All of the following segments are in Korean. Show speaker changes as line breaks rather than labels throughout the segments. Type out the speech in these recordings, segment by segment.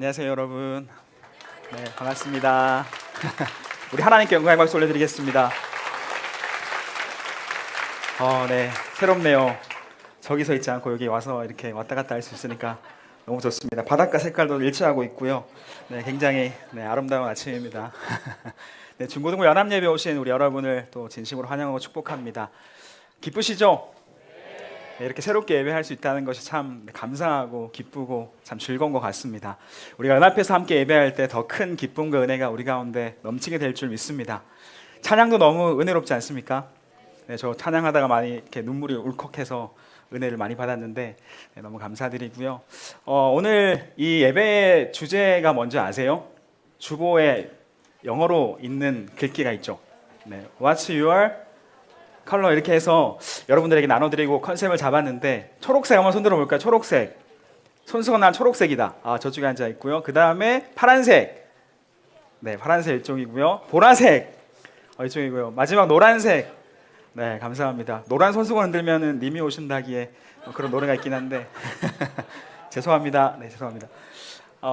안녕하세요, 여러분. 네, 반갑습니다. 우리 하나님께 영광의 박수 올려드리겠습니다. 네, 새롭네요. 저기 서 있지 않고 여기 와서 이렇게 왔다 갔다 할 수 있으니까 너무 좋습니다. 바닷가 색깔도 일치하고 있고요. 네, 굉장히 아름다운 아침입니다. 네, 중고등부 연합예배 오신 우리 여러분을 또 진심으로 환영하고 축복합니다. 기쁘시죠? 네, 이렇게 새롭게 예배할 수 있다는 것이 참 감사하고 기쁘고 참 즐거운 것 같습니다. 우리가 연합해서 함께 예배할 때 더 큰 기쁨과 은혜가 우리 가운데 넘치게 될 줄 믿습니다. 찬양도 너무 은혜롭지 않습니까? 네, 저 찬양하다가 많이 이렇게 눈물이 울컥해서 은혜를 많이 받았는데 너무 감사드리고요. 오늘 이 예배의 주제가 뭔지 아세요? 주보에 영어로 있는 글귀가 있죠. 네, What's your 컬러 이렇게 해서 여러분들에게 나눠드리고 컨셉을 잡았는데, 초록색 한번 손들어 볼까요? 초록색. 손수건 난 초록색이다. 저쪽에 앉아 있고요. 그 다음에 파란색. 네, 파란색 이쪽이고요. 보라색 이쪽이고요. 마지막 노란색. 네, 감사합니다. 노란 손수건 흔들면은 님이 오신다기에 그런 노래가 있긴 한데 죄송합니다. 네, 죄송합니다.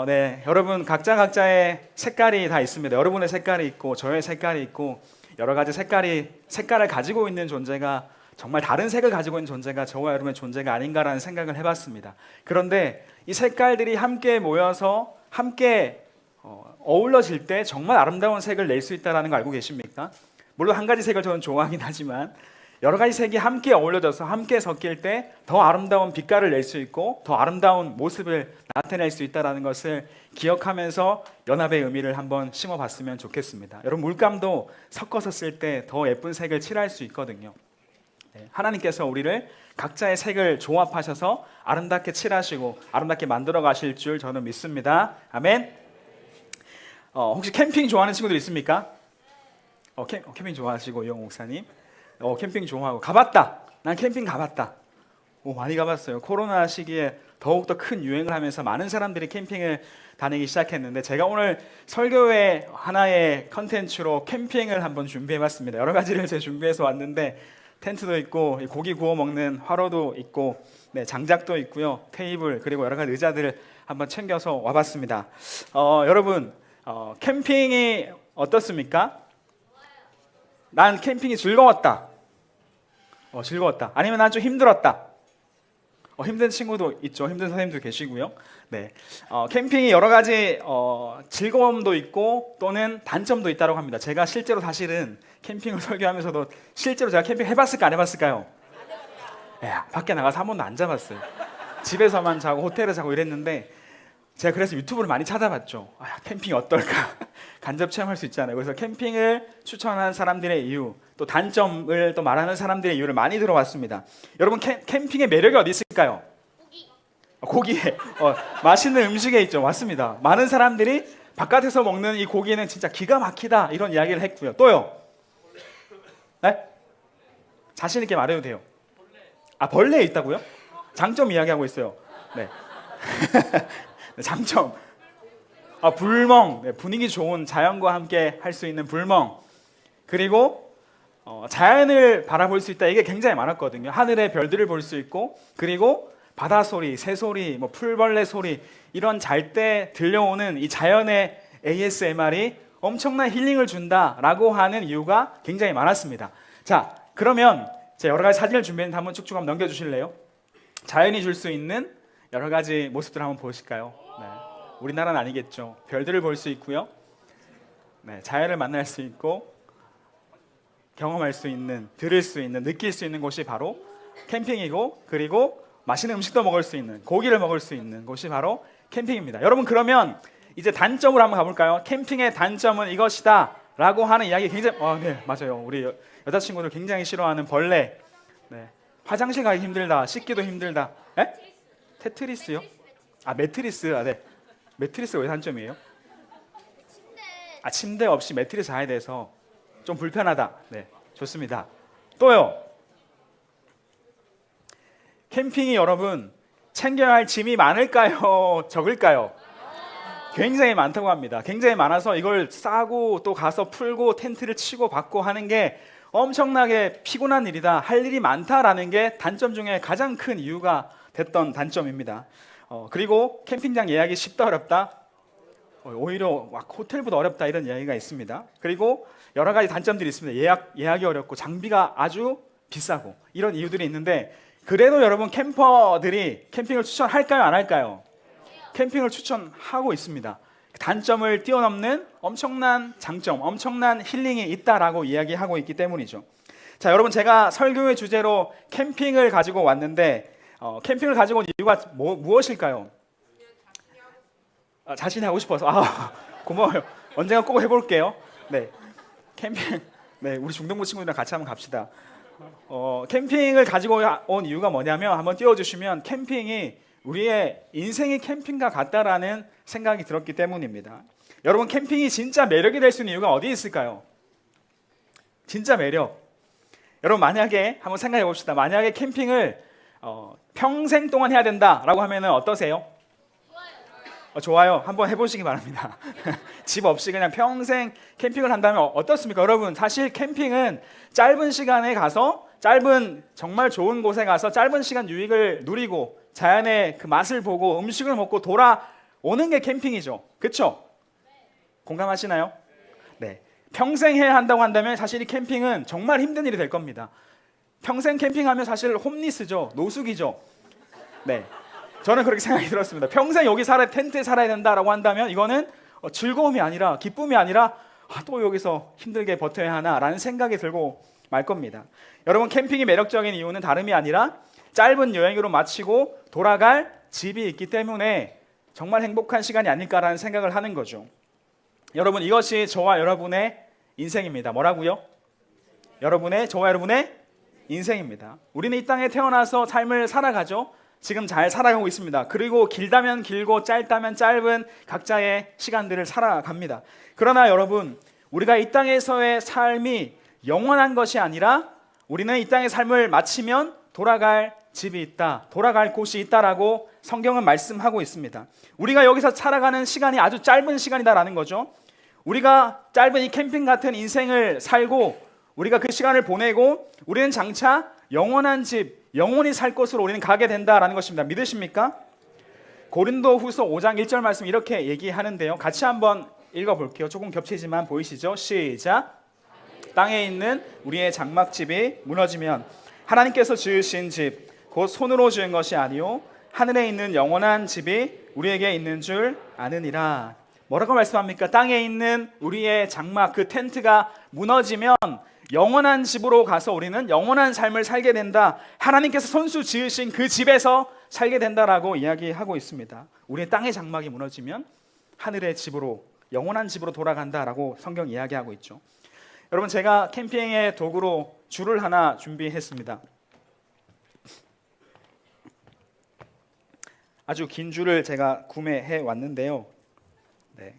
네, 여러분 각자의 색깔이 다 있습니다. 여러분의 색깔이 있고 저의 색깔이 있고 여러 가지 색깔을 가지고 있는 존재가, 정말 다른 색을 가지고 있는 존재가 저와 여러분의 존재가 아닌가라는 생각을 해봤습니다. 그런데 이 색깔들이 함께 모여서 함께 어우러질 때 정말 아름다운 색을 낼 수 있다는 거 알고 계십니까? 물론 한 가지 색을 저는 좋아하긴 하지만 여러 가지 색이 함께 어울려져서 함께 섞일 때 더 아름다운 빛깔을 낼 수 있고 더 아름다운 모습을 나타낼 수 있다는 것을 기억하면서 연합의 의미를 한번 심어봤으면 좋겠습니다. 여러분, 물감도 섞어서 쓸 때 더 예쁜 색을 칠할 수 있거든요. 네, 하나님께서 우리를 각자의 색을 조합하셔서 아름답게 칠하시고 아름답게 만들어 가실 줄 저는 믿습니다. 아멘. 혹시 캠핑 좋아하는 친구들 있습니까? 캠핑 좋아하시고 이영 목사님 캠핑 좋아하고 가봤다. 난 캠핑 가봤다. 많이 가봤어요. 코로나 시기에 더욱더 큰 유행을 하면서 많은 사람들이 캠핑을 다니기 시작했는데, 제가 오늘 설교의 하나의 컨텐츠로 캠핑을 한번 준비해봤습니다. 여러 가지를 제가 준비해서 왔는데 텐트도 있고 고기 구워 먹는 화로도 있고 장작도 있고요. 테이블 그리고 여러 가지 의자들을 한번 챙겨서 와봤습니다. 여러분 캠핑이 어떻습니까? 난 캠핑이 즐거웠다. 즐거웠다. 아니면 난 좀 힘들었다. 힘든 친구도 있죠. 힘든 선생님도 계시고요. 네, 캠핑이 여러 가지 즐거움도 있고 또는 단점도 있다고 합니다. 제가 실제로 사실은 캠핑을 설교하면서도 실제로 제가 캠핑 해봤을까 안 해봤을까요? 밖에 나가서 한 번도 안 잡았어요. 집에서만 자고 호텔에 자고 이랬는데, 제가 그래서 유튜브를 많이 찾아봤죠. 캠핑이 어떨까? 간접 체험할 수 있잖아요. 그래서 캠핑을 추천하는 사람들의 이유, 또 단점을 또 말하는 사람들의 이유를 많이 들어봤습니다. 여러분, 캠핑의 매력이 어디 있을까요? 고기에 맛있는 음식에 있죠. 맞습니다. 많은 사람들이 바깥에서 먹는 이 고기는 진짜 기가 막히다 이런 이야기를 했고요. 또요? 네? 자신 있게 말해도 돼요. 벌레에 있다고요? 장점 이야기하고 있어요. 네. 장점. 불멍. 분위기 좋은 자연과 함께 할 수 있는 불멍. 그리고 자연을 바라볼 수 있다. 이게 굉장히 많았거든요. 하늘의 별들을 볼 수 있고, 그리고 바다 소리, 새 소리, 풀벌레 소리, 이런 잘 때 들려오는 이 자연의 ASMR이 엄청난 힐링을 준다라고 하는 이유가 굉장히 많았습니다. 자, 그러면 제가 여러 가지 사진을 준비했는데 한번 쭉쭉 한번 넘겨주실래요? 자연이 줄 수 있는 여러 가지 모습들을 한번 보실까요? 네. 우리나라는 아니겠죠. 별들을 볼 수 있고요. 자연을 만날 수 있고 경험할 수 있는, 들을 수 있는, 느낄 수 있는 곳이 바로 캠핑이고, 그리고 맛있는 음식도 먹을 수 있는, 고기를 먹을 수 있는 곳이 바로 캠핑입니다. 여러분, 그러면 이제 단점으로 한번 가볼까요? 캠핑의 단점은 이것이다 라고 하는 이야기 굉장히 네, 맞아요. 우리 여자친구들 굉장히 싫어하는 벌레. 화장실 가기 힘들다, 씻기도 힘들다. 테트리스요? 매트리스. 네. 매트리스가 왜 단점이에요? 침대 없이 매트리스 자야 돼서 좀 불편하다. 네, 좋습니다. 또요. 캠핑이 여러분 챙겨야 할 짐이 많을까요? 적을까요? 굉장히 많다고 합니다. 굉장히 많아서 이걸 싸고 또 가서 풀고 텐트를 치고 받고 하는 게 엄청나게 피곤한 일이다, 할 일이 많다라는 게 단점 중에 가장 큰 이유가 됐던 단점입니다. 그리고 캠핑장 예약이 쉽다 어렵다? 오히려 막 호텔보다 어렵다 이런 이야기가 있습니다. 그리고 여러 가지 단점들이 있습니다. 예약이 어렵고 장비가 아주 비싸고 이런 이유들이 있는데 그래도 여러분 캠퍼들이 캠핑을 추천할까요? 안 할까요? 캠핑을 추천하고 있습니다. 단점을 뛰어넘는 엄청난 장점, 엄청난 힐링이 있다라고 이야기하고 있기 때문이죠. 자, 여러분 제가 설교의 주제로 캠핑을 가지고 왔는데 캠핑을 가지고 온 이유가 무엇일까요? 자신이 하고 싶어서. 고마워요. 언젠가 꼭 해볼게요. 네, 캠핑. 네, 우리 중동부 친구들이랑 같이 한번 갑시다. 캠핑을 가지고 온 이유가 뭐냐면 한번 띄워주시면 캠핑이 우리의 인생이 캠핑과 같다라는 생각이 들었기 때문입니다. 여러분 캠핑이 진짜 매력이 될 수 있는 이유가 어디에 있을까요? 진짜 매력. 여러분 만약에 한번 생각해 봅시다. 만약에 캠핑을 평생 동안 해야 된다라고 하면 어떠세요? 좋아요. 한번 해보시기 바랍니다. 집 없이 그냥 평생 캠핑을 한다면 어떻습니까? 여러분 사실 캠핑은 짧은 시간에 가서 정말 좋은 곳에 가서 짧은 시간 유익을 누리고 자연의 그 맛을 보고 음식을 먹고 돌아오는 게 캠핑이죠. 그렇죠? 공감하시나요? 네. 평생 해야 한다고 한다면 사실 이 캠핑은 정말 힘든 일이 될 겁니다. 평생 캠핑하면 사실 홈리스죠. 노숙이죠. 네. 저는 그렇게 생각이 들었습니다. 평생 여기 텐트에 살아야 된다라고 한다면 이거는 즐거움이 아니라 기쁨이 아니라 또 여기서 힘들게 버텨야 하나라는 생각이 들고 말 겁니다. 여러분 캠핑이 매력적인 이유는 다름이 아니라 짧은 여행으로 마치고 돌아갈 집이 있기 때문에 정말 행복한 시간이 아닐까라는 생각을 하는 거죠. 여러분 이것이 저와 여러분의 인생입니다. 뭐라고요? 저와 여러분의 인생입니다. 우리는 이 땅에 태어나서 삶을 살아가죠. 지금 잘 살아가고 있습니다. 그리고 길다면 길고 짧다면 짧은 각자의 시간들을 살아갑니다. 그러나 여러분 우리가 이 땅에서의 삶이 영원한 것이 아니라 우리는 이 땅의 삶을 마치면 돌아갈 집이 있다, 돌아갈 곳이 있다라고 성경은 말씀하고 있습니다. 우리가 여기서 살아가는 시간이 아주 짧은 시간이다라는 거죠. 우리가 짧은 이 캠핑 같은 인생을 살고 우리가 그 시간을 보내고 우리는 장차 영원한 집, 영원히 살 곳으로 우리는 가게 된다라는 것입니다. 믿으십니까? 고린도후서 5장 1절 말씀 이렇게 얘기하는데요. 같이 한번 읽어볼게요. 조금 겹치지만 보이시죠? 시작. 땅에 있는 우리의 장막집이 무너지면 하나님께서 지으신 집, 곧 손으로 지은 것이 아니요 하늘에 있는 영원한 집이 우리에게 있는 줄 아느니라. 뭐라고 말씀합니까? 땅에 있는 우리의 장막, 그 텐트가 무너지면 영원한 집으로 가서 우리는 영원한 삶을 살게 된다. 하나님께서 손수 지으신 그 집에서 살게 된다라고 이야기하고 있습니다. 우리의 땅의 장막이 무너지면 하늘의 집으로, 영원한 집으로 돌아간다라고 성경 이야기하고 있죠. 여러분 제가 캠핑의 도구로 줄을 하나 준비했습니다. 아주 긴 줄을 제가 구매해 왔는데요. 네.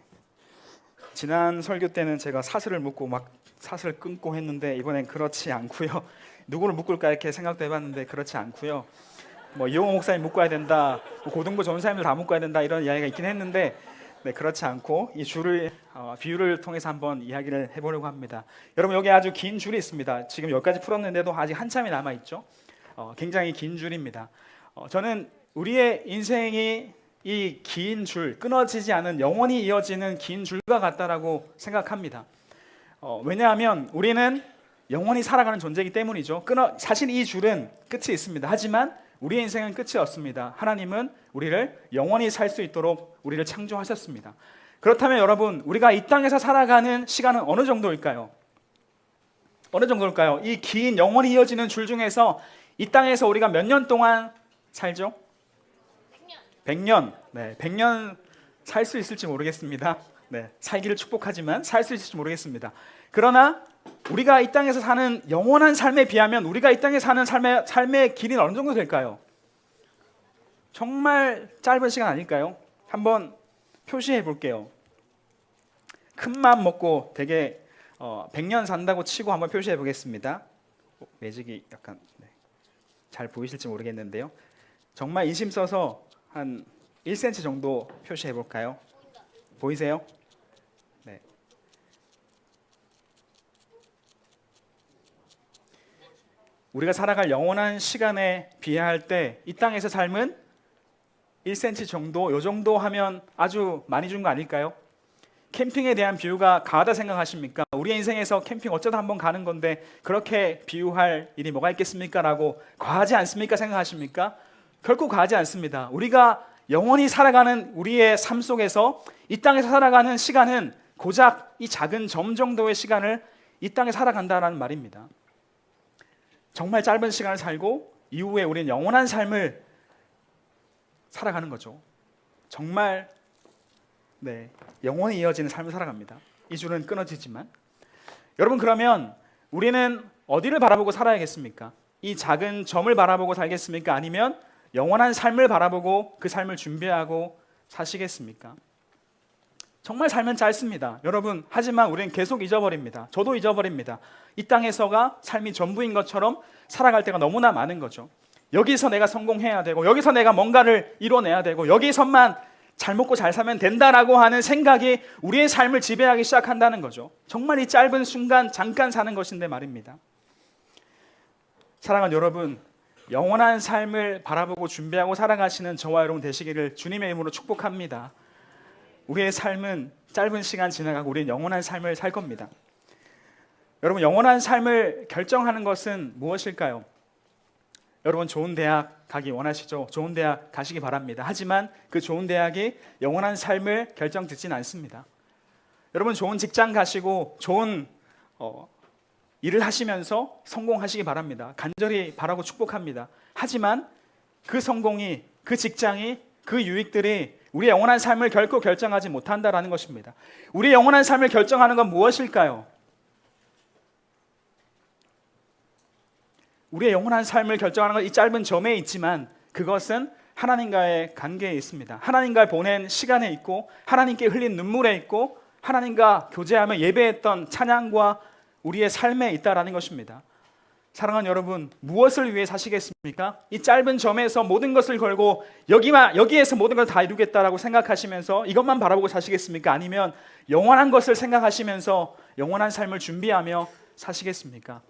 지난 설교 때는 제가 사슬을 묶고 막 사슬을 끊고 했는데 이번엔 그렇지 않고요. 누구를 묶을까 이렇게 생각도 해봤는데 그렇지 않고요. 뭐 이용호 목사님 묶어야 된다, 고등부 전사님들 다 묶어야 된다 이런 이야기가 있긴 했는데 네, 그렇지 않고 이 줄을 비유를 통해서 한번 이야기를 해보려고 합니다. 여러분 여기 아주 긴 줄이 있습니다. 지금 여기까지 풀었는데도 아직 한참이 남아있죠. 굉장히 긴 줄입니다. 저는 우리의 인생이 이 긴 줄, 끊어지지 않은 영원히 이어지는 긴 줄과 같다라고 생각합니다. 왜냐하면 우리는 영원히 살아가는 존재이기 때문이죠. 사실 이 줄은 끝이 있습니다. 하지만 우리의 인생은 끝이 없습니다. 하나님은 우리를 영원히 살 수 있도록 우리를 창조하셨습니다. 그렇다면 여러분 우리가 이 땅에서 살아가는 시간은 어느 정도일까요? 어느 정도일까요? 이 긴 영원히 이어지는 줄 중에서 이 땅에서 우리가 몇 년 동안 살죠? 100년. 네, 100년 살 수 있을지 모르겠습니다. 네, 살기를 축복하지만 살 수 있을지 모르겠습니다. 그러나 우리가 이 땅에서 사는 영원한 삶에 비하면 우리가 이 땅에 사는 삶의 길이는 어느 정도 될까요? 정말 짧은 시간 아닐까요? 한번 표시해 볼게요. 큰 마음 먹고 되게 100년 산다고 치고 한번 표시해 보겠습니다. 매직이 약간 잘 보이실지 모르겠는데요. 정말 인심 써서 한 1cm 정도 표시해 볼까요? 보이세요? 네. 우리가 살아갈 영원한 시간에 비할 때 이 땅에서 삶은 1cm 정도, 요 정도 하면 아주 많이 준 거 아닐까요? 캠핑에 대한 비유가 과하다 생각하십니까? 우리의 인생에서 캠핑 어쩌다 한번 가는 건데 그렇게 비유할 일이 뭐가 있겠습니까? 라고 과하지 않습니까? 생각하십니까? 결코 과하지 않습니다. 우리가 영원히 살아가는 우리의 삶 속에서 이 땅에서 살아가는 시간은 고작 이 작은 점 정도의 시간을 이 땅에 살아간다라는 말입니다. 정말 짧은 시간을 살고 이후에 우리는 영원한 삶을 살아가는 거죠. 정말 영원히 이어지는 삶을 살아갑니다. 이 줄은 끊어지지만 여러분, 그러면 우리는 어디를 바라보고 살아야겠습니까? 이 작은 점을 바라보고 살겠습니까? 아니면 영원한 삶을 바라보고 그 삶을 준비하고 사시겠습니까? 정말 삶은 짧습니다. 여러분, 하지만 우리는 계속 잊어버립니다. 저도 잊어버립니다. 이 땅에서가 삶이 전부인 것처럼 살아갈 때가 너무나 많은 거죠. 여기서 내가 성공해야 되고 여기서 내가 뭔가를 이뤄내야 되고 여기서만 잘 먹고 잘 살면 된다라고 하는 생각이 우리의 삶을 지배하기 시작한다는 거죠. 정말 이 짧은 순간 잠깐 사는 것인데 말입니다. 사랑하는 여러분, 영원한 삶을 바라보고 준비하고 살아가시는 저와 여러분 되시기를 주님의 이름으로 축복합니다. 우리의 삶은 짧은 시간 지나가고 우리는 영원한 삶을 살 겁니다. 여러분, 영원한 삶을 결정하는 것은 무엇일까요? 여러분, 좋은 대학 가기 원하시죠? 좋은 대학 가시기 바랍니다. 하지만 그 좋은 대학이 영원한 삶을 결정짓지는 않습니다. 여러분, 좋은 직장 가시고 좋은 일을 하시면서 성공하시기 바랍니다. 간절히 바라고 축복합니다. 하지만 그 성공이, 그 직장이, 그 유익들이 우리의 영원한 삶을 결코 결정하지 못한다라는 것입니다. 우리의 영원한 삶을 결정하는 건 무엇일까요? 우리의 영원한 삶을 결정하는 건 이 짧은 점에 있지만 그것은 하나님과의 관계에 있습니다. 하나님과 보낸 시간에 있고 하나님께 흘린 눈물에 있고 하나님과 교제하며 예배했던 찬양과 우리의 삶에 있다라는 것입니다. 사랑하는 여러분, 무엇을 위해 사시겠습니까? 이 짧은 점에서 모든 것을 걸고 여기에서 모든 걸 다 이루겠다라고 생각하시면서 이것만 바라보고 사시겠습니까? 아니면 영원한 것을 생각하시면서 영원한 삶을 준비하며 사시겠습니까?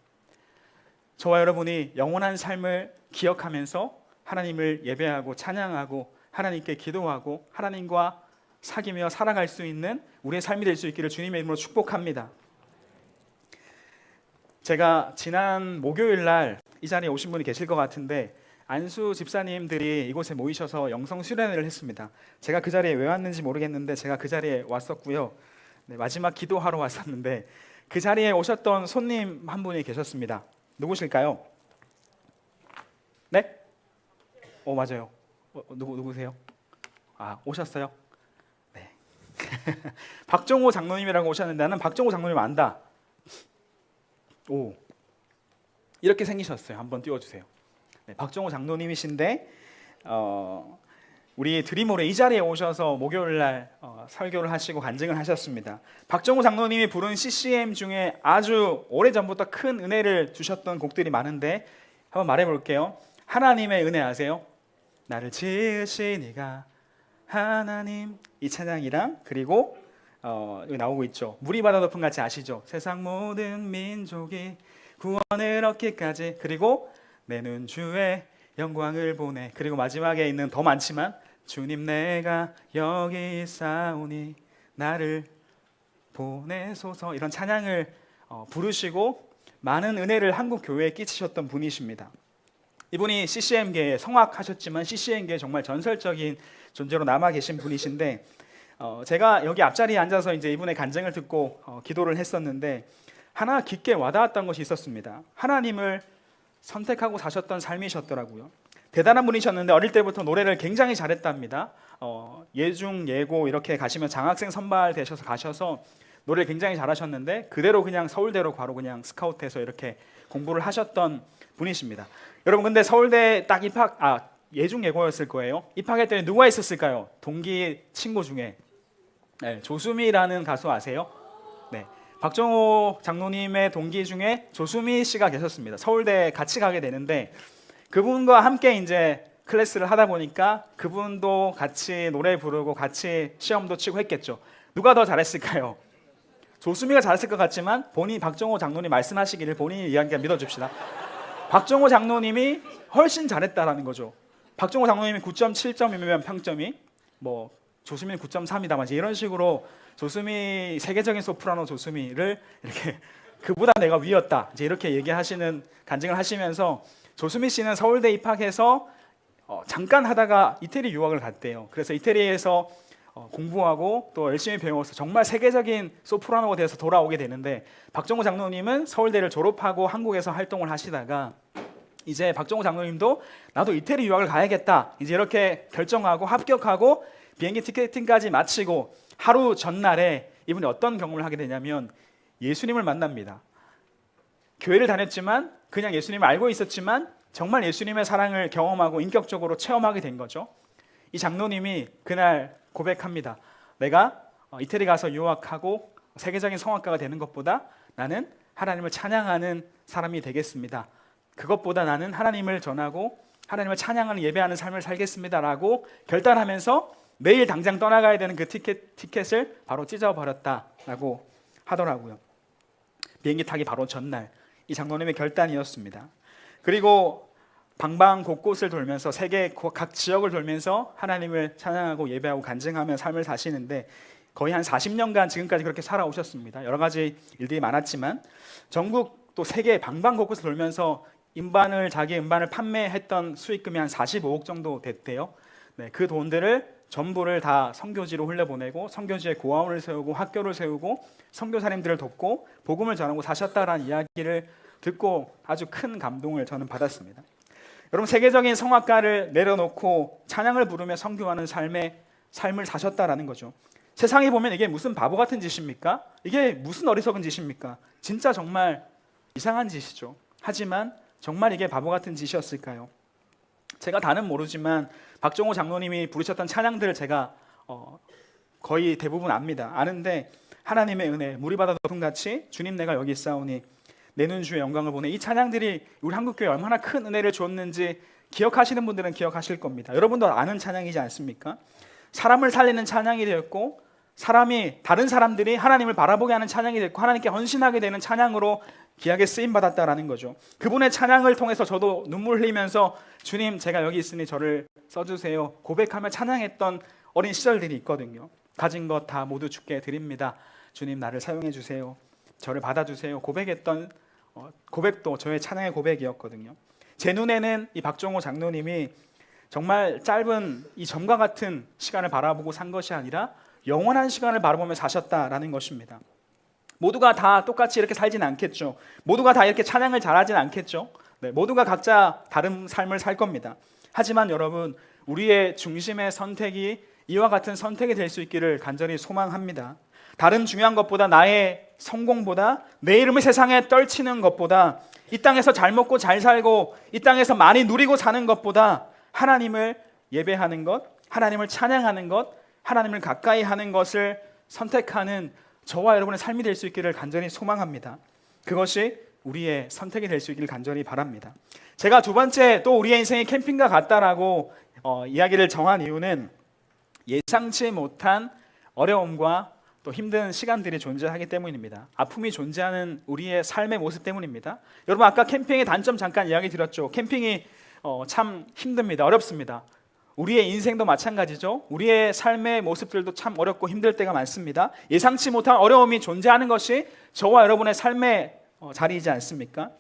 저와 여러분이 영원한 삶을 기억하면서 하나님을 예배하고 찬양하고 하나님께 기도하고 하나님과 사귀며 살아갈 수 있는 우리의 삶이 될 수 있기를 주님의 이름으로 축복합니다. 제가 지난 목요일 날 이 자리에 오신 분이 계실 것 같은데 안수 집사님들이 이곳에 모이셔서 영성 수련회를 했습니다. 제가 그 자리에 왜 왔는지 모르겠는데 제가 그 자리에 왔었고요. 마지막 기도하러 왔었는데 그 자리에 오셨던 손님 한 분이 계셨습니다. 누구실까요? 네? 맞아요. 누구세요? 오셨어요? 네. 박종호 장로님이라고 오셨는데 나는 박종호 장로님 안다. 이렇게 생기셨어요. 한번 띄워주세요. 네, 박종호 장로님이신데 우리 드림홀에 이 자리에 오셔서 목요일날 설교를 하시고 간증을 하셨습니다. 박종호 장로님이 부른 CCM 중에 아주 오래전부터 큰 은혜를 주셨던 곡들이 많은데 한번 말해볼게요. 하나님의 은혜 아세요? 나를 지으신 이가 하나님, 이 찬양이랑 그리고 여기 나오고 있죠. 물이 바다 높은 같이 아시죠? 세상 모든 민족이 구원을 얻기까지, 그리고 내 눈 주의 영광을 보내, 그리고 마지막에 있는 더 많지만 주님 내가 여기 있사오니 나를 보내소서, 이런 찬양을 부르시고 많은 은혜를 한국 교회에 끼치셨던 분이십니다. 이분이 CCM계에 성악하셨지만 CCM계에 정말 전설적인 존재로 남아 계신 분이신데 제가 여기 앞자리에 앉아서 이제 이분의 간증을 듣고 기도를 했었는데 하나 깊게 와닿았던 것이 있었습니다. 하나님을 선택하고 사셨던 삶이셨더라고요. 대단한 분이셨는데 어릴 때부터 노래를 굉장히 잘했답니다. 예중, 예고 이렇게 가시면 장학생 선발 되셔서 가셔서 노래를 굉장히 잘하셨는데 그대로 그냥 서울대로 바로 그냥 스카우트해서 이렇게 공부를 하셨던 분이십니다. 여러분, 근데 서울대 딱 예중 예고였을 거예요. 입학했더니 누가 있었을까요? 동기 친구 중에 조수미라는 가수 아세요? 네, 박정호 장로님의 동기 중에 조수미 씨가 계셨습니다. 서울대 같이 가게 되는데 그분과 함께 이제 클래스를 하다 보니까 그분도 같이 노래 부르고 같이 시험도 치고 했겠죠. 누가 더 잘했을까요? 조수미가 잘했을 것 같지만 박정호 장로님 말씀하시기를 본인이 이야기가 믿어줍시다. 박정호 장로님이 훨씬 잘했다라는 거죠. 박정호 장로님이 9.7점이면 평점이 조수미는 9.3이다. 이제 이런 식으로 조수미 세계적인 소프라노 조수미를 이렇게 그보다 내가 위였다. 이제 이렇게 얘기하시는 간증을 하시면서 조수미 씨는 서울대 입학해서 잠깐 하다가 이태리 유학을 갔대요. 그래서 이태리에서 공부하고 또 열심히 배워서 정말 세계적인 소프라노가 되어서 돌아오게 되는데 박정호 장로님은 서울대를 졸업하고 한국에서 활동을 하시다가 이제 박정호 장로님도 나도 이태리 유학을 가야겠다. 이제 이렇게 결정하고 합격하고 비행기 티켓팅까지 마치고 하루 전날에 이분이 어떤 경험을 하게 되냐면 예수님을 만납니다. 교회를 다녔지만 그냥 예수님을 알고 있었지만 정말 예수님의 사랑을 경험하고 인격적으로 체험하게 된 거죠. 이 장로님이 그날 고백합니다. 내가 이태리 가서 유학하고 세계적인 성악가가 되는 것보다 나는 하나님을 찬양하는 사람이 되겠습니다. 그것보다 나는 하나님을 전하고 하나님을 찬양하는 예배하는 삶을 살겠습니다라고 결단하면서 내일 당장 떠나가야 되는 그 티켓을 바로 찢어버렸다라고 하더라고요. 비행기 타기 바로 전날 이 장로님의 결단이었습니다. 그리고 방방 곳곳을 돌면서 세계 각 지역을 돌면서 하나님을 찬양하고 예배하고 간증하며 삶을 사시는데 거의 한 40년간 지금까지 그렇게 살아오셨습니다. 여러 가지 일들이 많았지만 전국 또 세계 방방 곳곳을 돌면서 자기 음반을 판매했던 수익금이 한 45억 정도 됐대요. 네, 그 돈들을 전부를 다 선교지로 흘려보내고 선교지에 고아원을 세우고 학교를 세우고 선교사님들을 돕고 복음을 전하고 사셨다라는 이야기를 듣고 아주 큰 감동을 저는 받았습니다. 여러분 세계적인 성악가를 내려놓고 찬양을 부르며 선교하는 삶을 사셨다라는 거죠. 세상에 보면 이게 무슨 바보 같은 짓입니까? 이게 무슨 어리석은 짓입니까? 진짜 정말 이상한 짓이죠. 하지만 정말 이게 바보 같은 짓이었을까요? 제가 다는 모르지만 박정호 장로님이 부르셨던 찬양들을 제가 거의 대부분 압니다. 아는데 하나님의 은혜, 물이 바다 덮음같이 주님 내가 여기 있사오니 내 눈 주의 영광을 보내 이 찬양들이 우리 한국교회에 얼마나 큰 은혜를 줬는지 기억하시는 분들은 기억하실 겁니다. 여러분도 아는 찬양이지 않습니까? 사람을 살리는 찬양이 되었고 다른 사람들이 하나님을 바라보게 하는 찬양이 됐고 하나님께 헌신하게 되는 찬양으로 귀하게 쓰임받았다라는 거죠. 그분의 찬양을 통해서 저도 눈물 흘리면서 주님 제가 여기 있으니 저를 써주세요 고백하며 찬양했던 어린 시절들이 있거든요. 가진 것 다 모두 주께 드립니다. 주님 나를 사용해 주세요. 저를 받아주세요. 고백했던 고백도 저의 찬양의 고백이었거든요. 제 눈에는 이 박정호 장로님이 정말 짧은 이 점과 같은 시간을 바라보고 산 것이 아니라 영원한 시간을 바라보며 사셨다라는 것입니다. 모두가 다 똑같이 이렇게 살지는 않겠죠. 모두가 다 이렇게 찬양을 잘하지는 않겠죠. 네, 모두가 각자 다른 삶을 살 겁니다. 하지만 여러분 우리의 중심의 선택이 이와 같은 선택이 될 수 있기를 간절히 소망합니다. 다른 중요한 것보다 나의 성공보다 내 이름을 세상에 떨치는 것보다 이 땅에서 잘 먹고 잘 살고 이 땅에서 많이 누리고 사는 것보다 하나님을 예배하는 것, 하나님을 찬양하는 것, 하나님을 가까이 하는 것을 선택하는 저와 여러분의 삶이 될 수 있기를 간절히 소망합니다. 그것이 우리의 선택이 될 수 있기를 간절히 바랍니다. 제가 두 번째 또 우리의 인생이 캠핑과 같다라고 이야기를 정한 이유는 예상치 못한 어려움과 또 힘든 시간들이 존재하기 때문입니다. 아픔이 존재하는 우리의 삶의 모습 때문입니다. 여러분 아까 캠핑의 단점 잠깐 이야기 드렸죠. 캠핑이 참 힘듭니다. 어렵습니다. 우리의 인생도 마찬가지죠. 우리의 삶의 모습들도 참 어렵고 힘들 때가 많습니다. 예상치 못한 어려움이 존재하는 것이 저와 여러분의 삶의 자리이지 않습니까?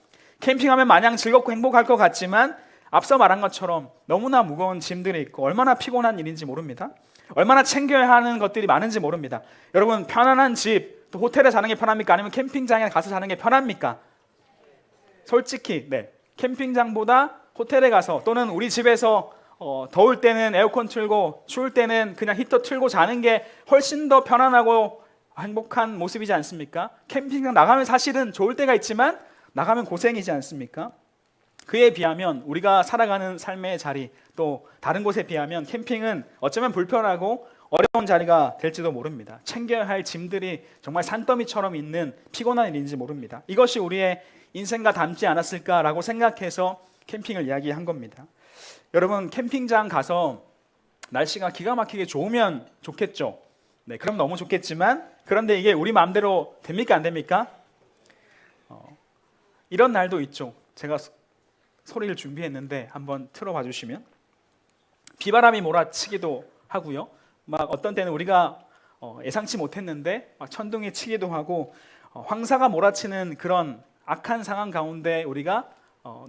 캠핑하면 마냥 즐겁고 행복할 것 같지만 앞서 말한 것처럼 너무나 무거운 짐들이 있고 얼마나 피곤한 일인지 모릅니다. 얼마나 챙겨야 하는 것들이 많은지 모릅니다. 여러분 편안한 집, 또 호텔에 자는 게 편합니까? 아니면 캠핑장에 가서 자는 게 편합니까? 솔직히 캠핑장보다 호텔에 가서 또는 우리 집에서 더울 때는 에어컨 틀고 추울 때는 그냥 히터 틀고 자는 게 훨씬 더 편안하고 행복한 모습이지 않습니까? 캠핑장 나가면 사실은 좋을 때가 있지만 나가면 고생이지 않습니까? 그에 비하면 우리가 살아가는 삶의 자리 또 다른 곳에 비하면 캠핑은 어쩌면 불편하고 어려운 자리가 될지도 모릅니다. 챙겨야 할 짐들이 정말 산더미처럼 있는 피곤한 일인지 모릅니다. 이것이 우리의 인생과 닮지 않았을까라고 생각해서 캠핑을 이야기한 겁니다. 여러분 캠핑장 가서 날씨가 기가 막히게 좋으면 좋겠죠. 네, 그럼 너무 좋겠지만 그런데 이게 우리 마음대로 됩니까 안 됩니까? 이런 날도 있죠. 제가 소리를 준비했는데 한번 틀어봐 주시면 비바람이 몰아치기도 하고요. 막 어떤 때는 우리가 예상치 못했는데 막 천둥이 치기도 하고 황사가 몰아치는 그런 악한 상황 가운데 우리가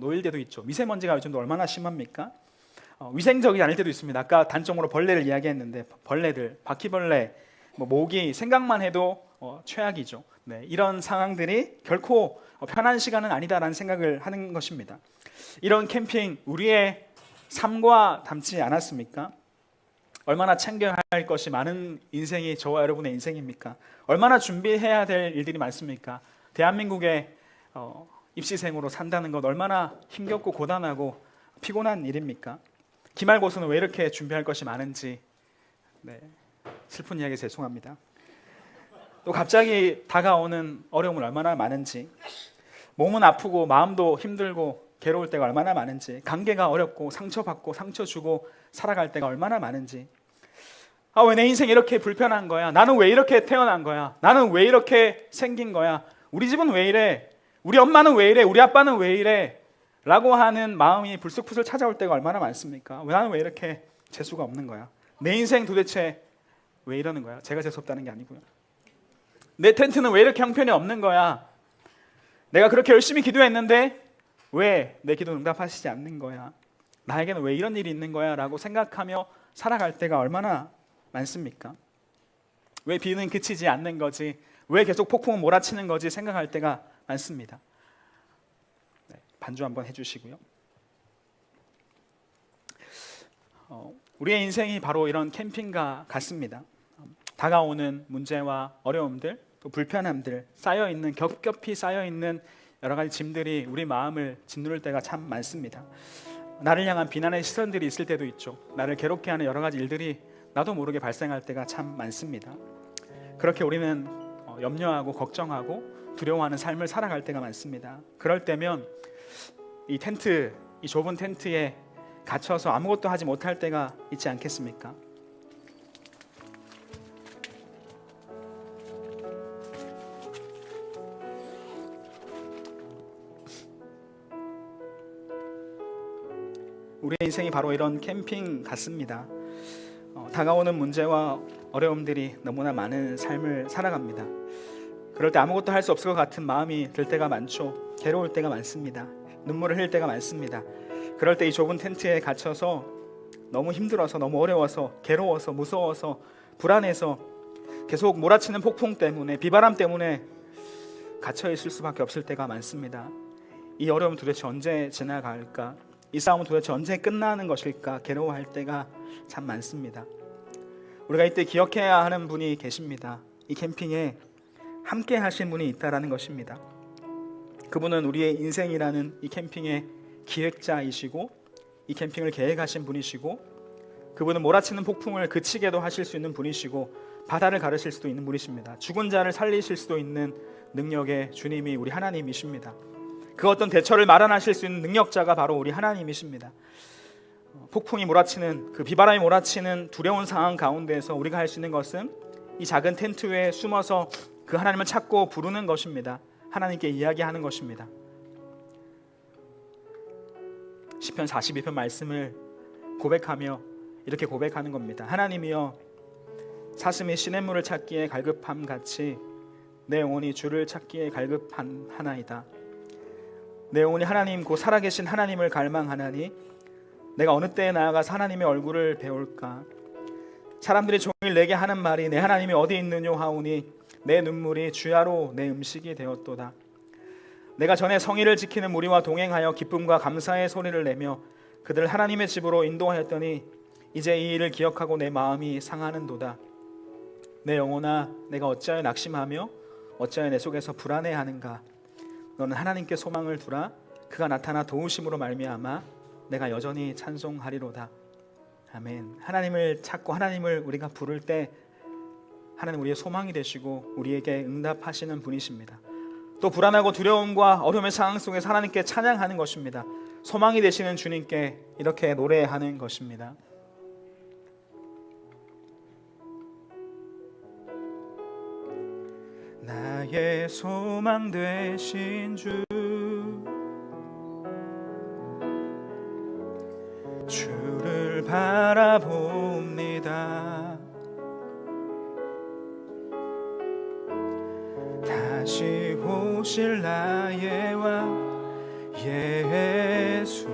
놓일 때도 있죠. 미세먼지가 요즘도 얼마나 심합니까? 위생적이 아닐 때도 있습니다. 아까 단적으로 벌레를 이야기했는데 벌레들, 바퀴벌레, 모기 생각만 해도 최악이죠. 네, 이런 상황들이 결코 편한 시간은 아니다라는 생각을 하는 것입니다. 이런 캠핑 우리의 삶과 닮지 않았습니까? 얼마나 챙겨야 할 것이 많은 인생이 저와 여러분의 인생입니까? 얼마나 준비해야 될 일들이 많습니까? 대한민국의 입시생으로 산다는 것 얼마나 힘겹고 고단하고 피곤한 일입니까? 기말고사는 왜 이렇게 준비할 것이 많은지, 네, 슬픈 이야기 죄송합니다. 또 갑자기 다가오는 어려움은 얼마나 많은지, 몸은 아프고 마음도 힘들고 괴로울 때가 얼마나 많은지, 관계가 어렵고 상처받고 상처 주고 살아갈 때가 얼마나 많은지, 왜 내 인생이 이렇게 불편한 거야? 나는 왜 이렇게 태어난 거야? 나는 왜 이렇게 생긴 거야? 우리 집은 왜 이래? 우리 엄마는 왜 이래? 우리 아빠는 왜 이래? 라고 하는 마음이 불쑥불쑥 찾아올 때가 얼마나 많습니까? 나는 왜 이렇게 재수가 없는 거야? 내 인생 도대체 왜 이러는 거야? 제가 재수 없다는 게 아니고요. 내 텐트는 왜 이렇게 형편이 없는 거야? 내가 그렇게 열심히 기도했는데 왜 내 기도 응답하시지 않는 거야? 나에게는 왜 이런 일이 있는 거야? 라고 생각하며 살아갈 때가 얼마나 많습니까? 왜 비는 그치지 않는 거지? 왜 계속 폭풍은 몰아치는 거지? 생각할 때가 많습니다. 네, 반주 한번 해주시고요. 우리의 인생이 바로 이런 캠핑과 같습니다. 다가오는 문제와 어려움들, 또 불편함들, 겹겹이 쌓여있는 여러 가지 짐들이 우리 마음을 짓누를 때가 참 많습니다. 나를 향한 비난의 시선들이 있을 때도 있죠. 나를 괴롭게 하는 여러 가지 일들이 나도 모르게 발생할 때가 참 많습니다. 그렇게 우리는 염려하고 걱정하고 두려워하는 삶을 살아갈 때가 많습니다. 그럴 때면 이 좁은 텐트에 갇혀서 아무것도 하지 못할 때가 있지 않겠습니까? 우리의 인생이 바로 이런 캠핑 같습니다. 다가오는 문제와 어려움들이 너무나 많은 삶을 살아갑니다. 그럴 때 아무것도 할 수 없을 것 같은 마음이 들 때가 많죠. 괴로울 때가 많습니다. 눈물을 흘릴 때가 많습니다. 그럴 때 이 좁은 텐트에 갇혀서 너무 힘들어서, 너무 어려워서, 괴로워서, 무서워서, 불안해서 계속 몰아치는 폭풍 때문에, 비바람 때문에 갇혀 있을 수밖에 없을 때가 많습니다. 이 어려움은 도대체 언제 지나갈까? 이 싸움은 도대체 언제 끝나는 것일까? 괴로워할 때가 참 많습니다. 우리가 이때 기억해야 하는 분이 계십니다. 이 캠핑에 함께 하신 분이 있다라는 것입니다. 그분은 우리의 인생이라는 이 캠핑의 기획자이시고 이 캠핑을 계획하신 분이시고, 그분은 몰아치는 폭풍을 그치게도 하실 수 있는 분이시고 바다를 가르실 수도 있는 분이십니다. 죽은 자를 살리실 수도 있는 능력의 주님이 우리 하나님이십니다. 그 어떤 대처를 마련하실 수 있는 능력자가 바로 우리 하나님이십니다. 폭풍이 몰아치는, 그 비바람이 몰아치는 두려운 상황 가운데에서 우리가 할 수 있는 것은 이 작은 텐트에 숨어서 그 하나님을 찾고 부르는 것입니다. 하나님께 이야기하는 것입니다. 시편 42편 말씀을 고백하며 이렇게 고백하는 겁니다. 하나님이여, 사슴이 시냇물을 찾기에 갈급함 같이 내 영혼이 주를 찾기에 갈급하나이다. 내 영혼이 하나님 곧 살아계신 하나님을 갈망하나니 내가 어느 때에 나아가서 하나님의 얼굴을 배울까? 사람들이 종일 내게 하는 말이 내 하나님이 어디 있느뇨 하오니 내 눈물이 주야로 내 음식이 되었도다. 내가 전에 성의를 지키는 무리와 동행하여 기쁨과 감사의 소리를 내며 그들 하나님의 집으로 인도하였더니 이제 이 일을 기억하고 내 마음이 상하는도다. 내 영혼아, 내가 어찌하여 낙심하며 어찌하여 내 속에서 불안해하는가? 너는 하나님께 소망을 두라. 그가 나타나 도우심으로 말미암아 내가 여전히 찬송하리로다. 아멘. 하나님을 찾고 하나님을 우리가 부를 때 하나님 우리의 소망이 되시고 우리에게 응답하시는 분이십니다. 또 불안하고 두려움과 어려움의 상황 속에서 하나님께 찬양하는 것입니다. 소망이 되시는 주님께 이렇게 노래하는 것입니다. 나의 소망 되신 주, 주를 바라봅니다. 다시 오실 나의 왕 예수,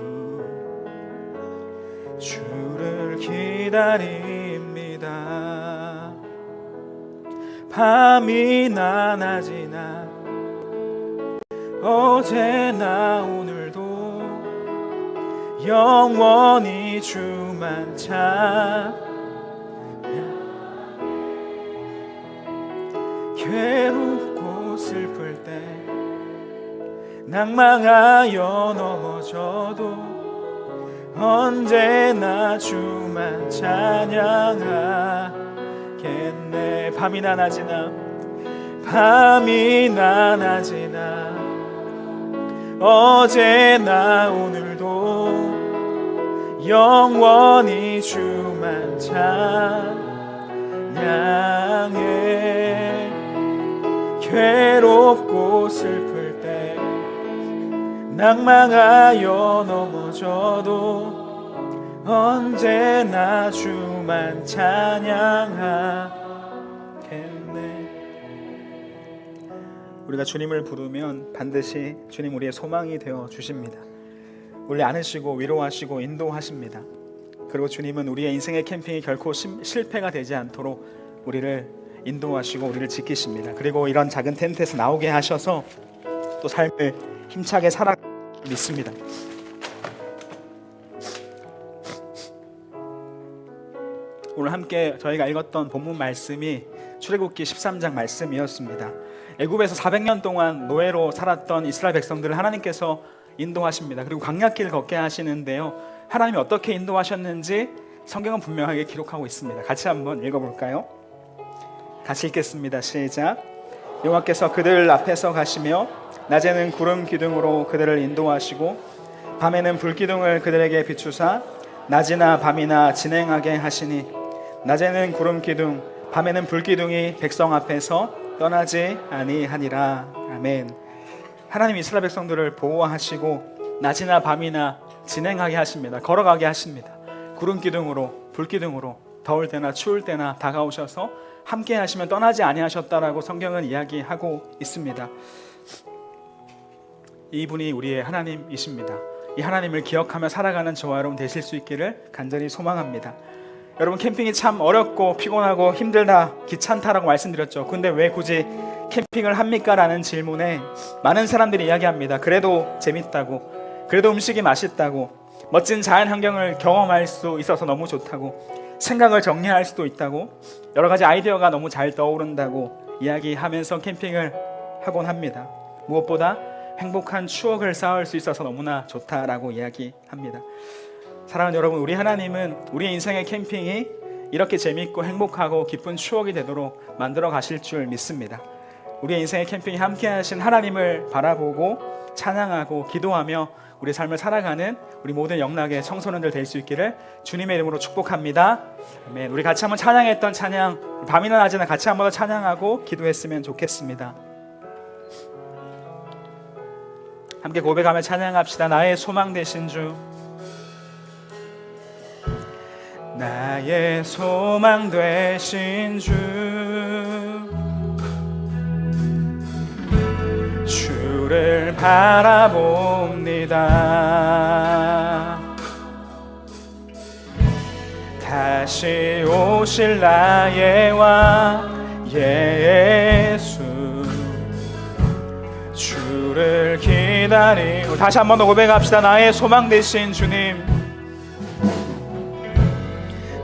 주를 기다립니다. 밤이나 낮이나 어제나 오늘도 영원히 주만 찾아 괴롭고 슬플 때 낭망하여 넘어져도 언제나 주만 찬양하겠네. 밤이나 낮이나 밤이나 낮이나 어제나 오늘도 영원히 주만 찬양해. 괴롭고 슬플 때 낭망하여 넘어져도 언제나 주만 찬양하겠네. 우리가 주님을 부르면 반드시 주님 우리의 소망이 되어 주십니다. 우리 안으시고 위로하시고 인도하십니다. 그리고 주님은 우리의 인생의 캠핑이 결코 실패가 되지 않도록 우리를 인도하시고 우리를 지키십니다. 그리고 이런 작은 텐트에서 나오게 하셔서 또 삶을 힘차게 살아 믿습니다. 오늘 함께 저희가 읽었던 본문 말씀이 출애굽기 13장 말씀이었습니다. 애굽에서 400년 동안 노예로 살았던 이스라엘 백성들을 하나님께서 인도하십니다. 그리고 광야길 걷게 하시는데요, 하나님이 어떻게 인도하셨는지 성경은 분명하게 기록하고 있습니다. 같이 한번 읽어볼까요? 같이 읽겠습니다. 시작. 여호와께서 그들 앞에서 가시며 낮에는 구름 기둥으로 그들을 인도하시고 밤에는 불 기둥을 그들에게 비추사 낮이나 밤이나 진행하게 하시니 낮에는 구름 기둥 밤에는 불 기둥이 백성 앞에서 떠나지 아니하니라. 아멘. 하나님 이스라엘 백성들을 보호하시고 낮이나 밤이나 진행하게 하십니다. 걸어가게 하십니다. 구름 기둥으로 불 기둥으로 더울 때나 추울 때나 다가오셔서 함께 하시면 떠나지 아니하셨다라고 성경은 이야기하고 있습니다. 이분이 우리의 하나님이십니다. 이 하나님을 기억하며 살아가는 저와 여러분 되실 수 있기를 간절히 소망합니다. 여러분, 캠핑이 참 어렵고 피곤하고 힘들다, 귀찮다라고 말씀드렸죠. 근데 왜 굳이 캠핑을 합니까? 라는 질문에 많은 사람들이 이야기합니다. 그래도 재밌다고, 그래도 음식이 맛있다고, 멋진 자연 환경을 경험할 수 있어서 너무 좋다고, 생각을 정리할 수도 있다고, 여러 가지 아이디어가 너무 잘 떠오른다고 이야기하면서 캠핑을 하곤 합니다. 무엇보다 행복한 추억을 쌓을 수 있어서 너무나 좋다라고 이야기합니다. 사랑하는 여러분, 우리 하나님은 우리 인생의 캠핑이 이렇게 재밌고 행복하고 기쁜 추억이 되도록 만들어 가실 줄 믿습니다. 우리 인생의 캠핑이 함께 하신 하나님을 바라보고 찬양하고 기도하며 우리 삶을 살아가는 우리 모든 영락의 청소년들 될 수 있기를 주님의 이름으로 축복합니다. 아멘. 우리 같이 한번 찬양했던 찬양, 밤이나 낮이나 같이 한번 더 찬양하고 기도했으면 좋겠습니다. 함께 고백하며 찬양합시다. 나의 소망 되신 주, 나의 소망 되신 주, 주를 바라봅니다. 다시 오실 나의 왕 예수, 주를 기다리고. 다시 한 번 더 고백합시다. 나의 소망 되신 주님,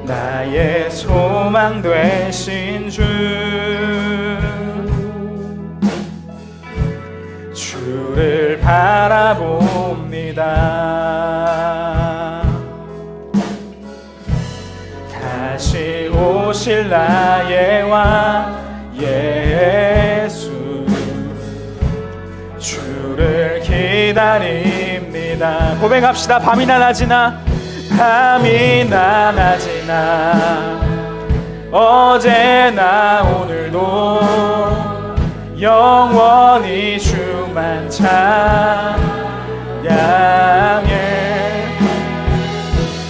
나의 소망 되신 주, 주를 바라봅니다. 다시 오실 나의 왕 예수, 주를 기다립니다. 고백합시다. 밤이나 낮이나, 밤이나 낮이나 어제나 오늘도 영원히 주만 찬양해.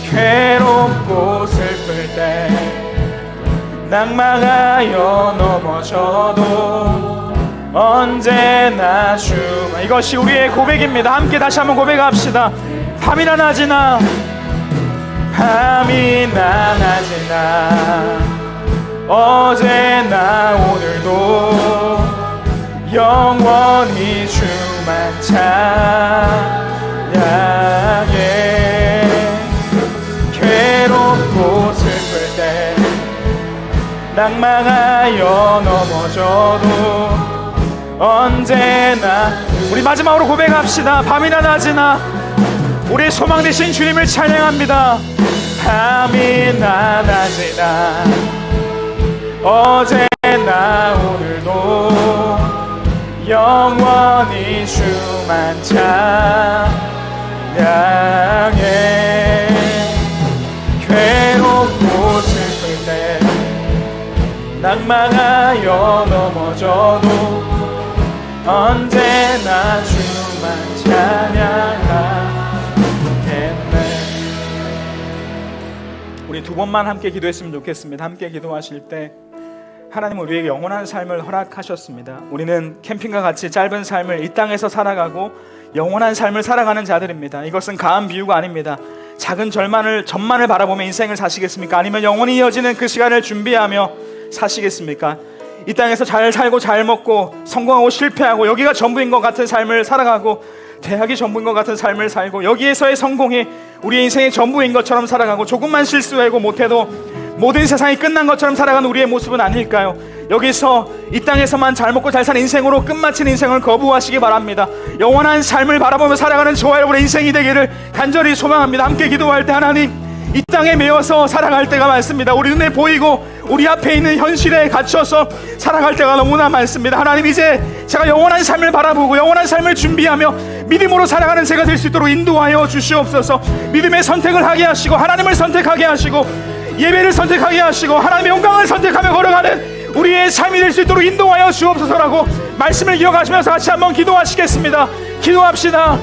괴롭고 슬플 때 낭망하여 넘어져도 언제나 주만. 이것이 우리의 고백입니다. 함께 다시 한번 고백합시다. 밤이나 낮이나 밤이나 낮이나 어제나 오늘도 영원히 주만 찬양해. 괴롭고 슬플 때 낭망하여 넘어져도 언제나. 우리 마지막으로 고백합시다. 밤이나 낮이나 우리의 소망 되신 주님을 찬양합니다. 밤이나 낮이나 어제나 오늘도 영원히 주만 찬양해. 괴롭고 슬플 때 낭망하여 넘어져도 언제나 주만 찬양하겠네. 우리 두 번만 함께 기도했으면 좋겠습니다. 함께 기도하실 때 하나님은 우리에게 영원한 삶을 허락하셨습니다. 우리는 캠핑과 같이 짧은 삶을 이 땅에서 살아가고 영원한 삶을 살아가는 자들입니다. 이것은 가한 비유가 아닙니다. 작은 전만을 바라보며 인생을 사시겠습니까? 아니면 영원히 이어지는 그 시간을 준비하며 사시겠습니까? 이 땅에서 잘 살고 잘 먹고 성공하고 실패하고 여기가 전부인 것 같은 삶을 살아가고 대학이 전부인 것 같은 삶을 살고 여기에서의 성공이 우리의 인생의 전부인 것처럼 살아가고 조금만 실수하고 못해도 모든 세상이 끝난 것처럼 살아가는 우리의 모습은 아닐까요? 여기서 이 땅에서만 잘 먹고 잘 사는 인생으로 끝마친 인생을 거부하시기 바랍니다. 영원한 삶을 바라보며 살아가는 저와 여러분의 인생이 되기를 간절히 소망합니다. 함께 기도할 때 하나님, 이 땅에 매여서 살아갈 때가 많습니다. 우리 눈에 보이고 우리 앞에 있는 현실에 갇혀서 살아갈 때가 너무나 많습니다. 하나님, 이제 제가 영원한 삶을 바라보고 영원한 삶을 준비하며 믿음으로 살아가는 제가 될 수 있도록 인도하여 주시옵소서. 믿음의 선택을 하게 하시고 하나님을 선택하게 하시고 예배를 선택하게 하시고 하나님의 영광을 선택하며 걸어가는 우리의 삶이 될 수 있도록 인도하여 주옵소서라고 말씀을 기억하시면서 같이 한번 기도하시겠습니다. 기도합시다.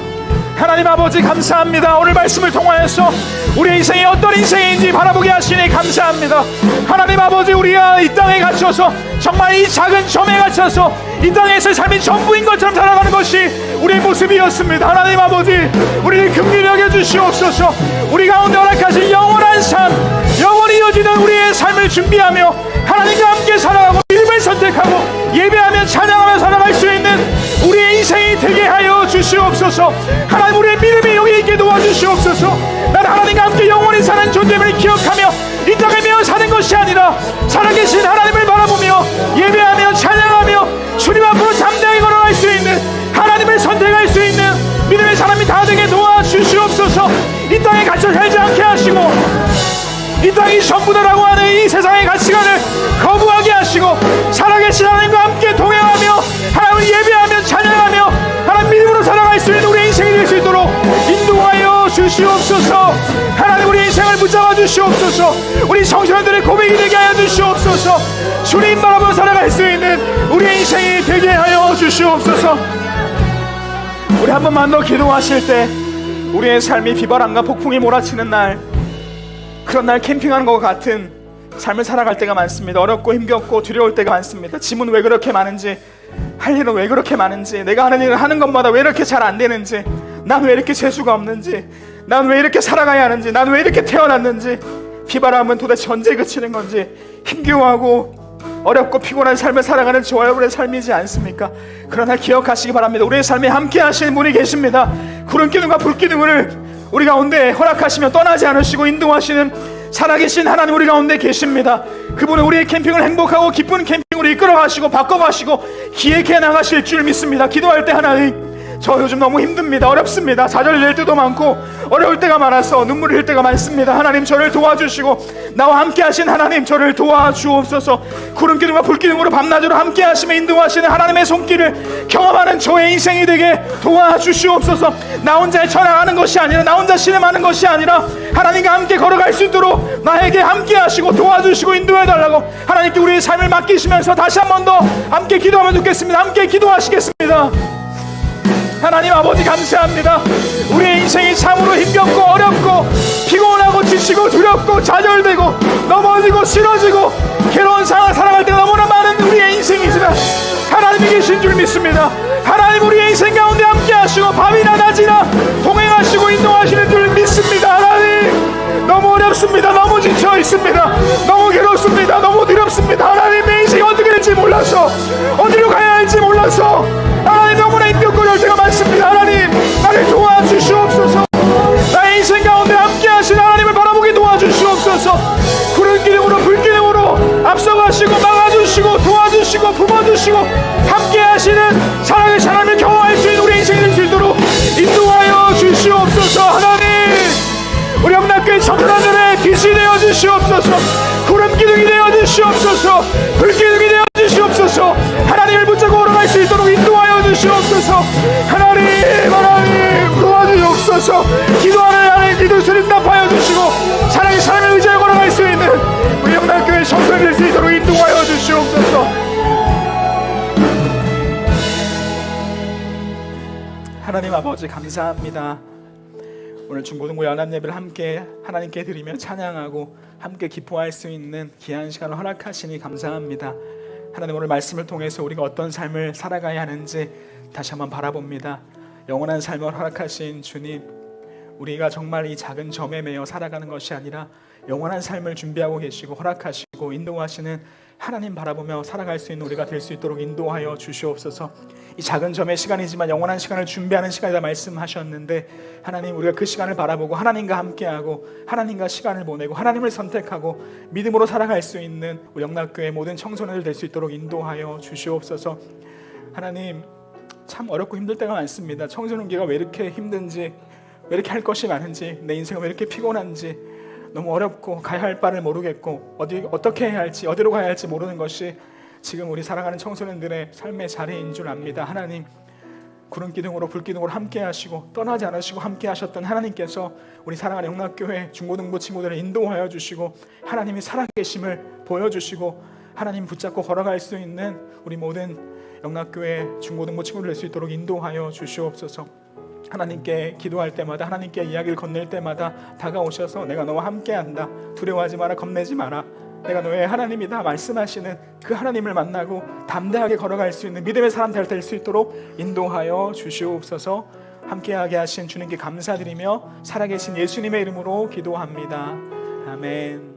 하나님 아버지, 감사합니다. 오늘 말씀을 통하여서 우리의 인생이 어떤 인생인지 바라보게 하시니 감사합니다. 하나님 아버지, 우리가 이 땅에 갇혀서 정말 이 작은 점에 갇혀서 이 땅에서 삶이 전부인 것처럼 살아가는 것이 우리의 모습이었습니다. 하나님 아버지, 우리를 긍휼히 여겨 주시옵소서. 우리 가운데 허락하신 영원한 삶, 영원히 이어지는 우리의 삶을 준비하며 하나님과 함께 살아가고 믿음을 선택하고 예배하며 찬양하며 살아갈 수 있는 우리의 인생이 되게 하여 주시옵소서. 하나님, 우리의 믿음이 여기 있게 도와주시옵소서. 나는 하나님과 함께 영원히 사는 존재임을 기억하며 이 땅에 매어 사는 것이 아니라 살아계신 하나님을 바라보며 예배하며 찬양하며 주님 앞으로 담대하게 걸어갈 수 있는, 하나님을 선택할 수 있는 믿음의 사람이 다 되게 도와주시옵소서. 이 땅에 갇혀 살지 않게 하시고 이 땅이 전부다라고 하는 이 세상의 가치관을 거부하게 하시고 살아계신 하나님과 함께 동행하며 하나님을 예배하며 찬양하며 하나님 믿음으로 살아갈 수 있는 우리 인생이 될 수 있도록 인도하여 주시옵소서. 하나님, 우리 인생을 붙잡아 주시옵소서. 우리 청소년들의 고백이 되게 하여 주시옵소서. 주님 바라보며 살아갈 수 있는 우리 인생이 되게 하여 주시옵소서. 우리 한 번만 더 기도하실 때 우리의 삶이 비바람과 폭풍이 몰아치는 날, 그런 날 캠핑하는 것 같은 삶을 살아갈 때가 많습니다. 어렵고 힘겹고 두려울 때가 많습니다. 짐은 왜 그렇게 많은지, 할 일은 왜 그렇게 많은지, 내가 하는 일을 하는 것마다 왜 이렇게 잘 안 되는지, 난 왜 이렇게 재수가 없는지, 난 왜 이렇게 살아가야 하는지, 난 왜 이렇게 태어났는지, 비바람은 도대체 언제 그치는 건지, 힘겨워하고 어렵고 피곤한 삶을 살아가는 저와 여러분의 삶이지 않습니까? 그러나 기억하시기 바랍니다. 우리의 삶에 함께 하시는 분이 계십니다. 구름기둥과 불기둥을 우리 가운데 허락하시며 떠나지 않으시고 인도하시는 살아계신 하나님 우리 가운데 계십니다. 그분은 우리의 캠핑을 행복하고 기쁜 캠핑으로 이끌어가시고 바꿔가시고 기획해 나가실 줄 믿습니다. 기도할 때 하나님, 저 요즘 너무 힘듭니다. 어렵습니다. 좌절될 때도 많고 어려울 때가 많아서 눈물을 흘릴 때가 많습니다. 하나님, 저를 도와주시고 나와 함께 하신 하나님, 저를 도와주옵소서. 구름기둥과 불기둥으로 밤낮으로 함께 하시며 인도하시는 하나님의 손길을 경험하는 저의 인생이 되게 도와주시옵소서. 나 혼자 전화하는 것이 아니라, 나 혼자 신음하는 것이 아니라 하나님과 함께 걸어갈 수 있도록 나에게 함께 하시고 도와주시고 인도해달라고 하나님께 우리의 삶을 맡기시면서 다시 한 번 더 함께 기도하면 좋겠습니다. 함께 기도하시겠습니다. 하나님 아버지, 감사합니다. 우리의 인생이 참으로 힘겹고 어렵고 피곤하고 지치고 두렵고 좌절되고 넘어지고 쓰러지고 괴로운 상황을 살아갈 때가 너무나 많은 우리의 인생이지만 하나님이 계신 줄 믿습니다. 믿습니다. 하나님 우리의 인생 가운데 함께 하시고 밤이나 낮이나 동행하시고 인도하시는 줄 믿습니다. 하나님 너무 어렵습니다. 너무 지쳐 있습니다. 너무 괴롭습니다. 너무 두렵습니다. 하나님 내 인생이 어떻게 될지 몰라서 어디로 가야 할지 몰라서 하나님 너무나 힘겹고 제가 많습니다. 하나님 나를 도와주시옵소서. 나의 인생 가운데 함께 하신 하나님을 바라보게 도와주시옵소서. 구름 기둥으로 불 기둥으로 앞서가시고 막아주시고 도와주시고 품어주시고 함께 하시는 사랑의 하나님을 경험할 수 있는 우리 인생이 될 수 있도록 인도하여 주시옵소서. 하나님 우리 영락교회 청소년들의 빛이 되어 주시옵소서. 구름 기둥이 되어 주시옵소서. 불 기둥이 되어 주시옵소서. 하나님을 붙잡고 걸어갈 수 있도록 인도하여 주시옵소서. 하나님 도와주시옵소서. 기도하는 하나님 기도 소리 응답하여 주시고 사랑의 삶을 의지하여 걸어갈 수 있는 우리 영락교회 청소년이 될 수 있도록 인도하여 주시옵소서. 하나님 아버지 감사합니다. 오늘 중고등부 연합예배를 함께 하나님께 드리며 찬양하고 함께 기뻐할 수 있는 귀한 시간을 허락하시니 감사합니다. 하나님 오늘 말씀을 통해서 우리가 어떤 삶을 살아가야 하는지 다시 한번 바라봅니다. 영원한 삶을 허락하신 주님, 우리가 정말 이 작은 점에 매여 살아가는 것이 아니라 영원한 삶을 준비하고 계시고 허락하시고 인도하시는 하나님 바라보며 살아갈 수 있는 우리가 될 수 있도록 인도하여 주시옵소서. 이 작은 점의 시간이지만 영원한 시간을 준비하는 시간이다 말씀하셨는데 하나님 우리가 그 시간을 바라보고 하나님과 함께하고 하나님과 시간을 보내고 하나님을 선택하고 믿음으로 살아갈 수 있는 우리 영락교회 모든 청소년들 될 수 있도록 인도하여 주시옵소서. 하나님 참 어렵고 힘들 때가 많습니다. 청소년기가 왜 이렇게 힘든지, 왜 이렇게 할 것이 많은지, 내 인생은 왜 이렇게 피곤한지, 너무 어렵고 가야 할 바를 모르겠고 어떻게 해야 할지 어디로 가야 할지 모르는 것이 지금 우리 사랑하는 청소년들의 삶의 자리인 줄 압니다. 하나님 구름 기둥으로 불 기둥으로 함께 하시고 떠나지 않으시고 함께 하셨던 하나님께서 우리 사랑하는 영락교회 중고등부 친구들을 인도하여 주시고 하나님이 살아계심을 보여주시고 하나님 붙잡고 걸어갈 수 있는 우리 모든 영락교회 중고등부 친구들 될 수 있도록 인도하여 주시옵소서. 하나님께 기도할 때마다 하나님께 이야기를 건넬 때마다 다가오셔서 내가 너와 함께한다, 두려워하지 마라, 겁내지 마라, 내가 너의 하나님이다 말씀하시는 그 하나님을 만나고 담대하게 걸어갈 수 있는 믿음의 사람들 될 수 있도록 인도하여 주시옵소서. 함께하게 하신 주님께 감사드리며 살아계신 예수님의 이름으로 기도합니다. 아멘.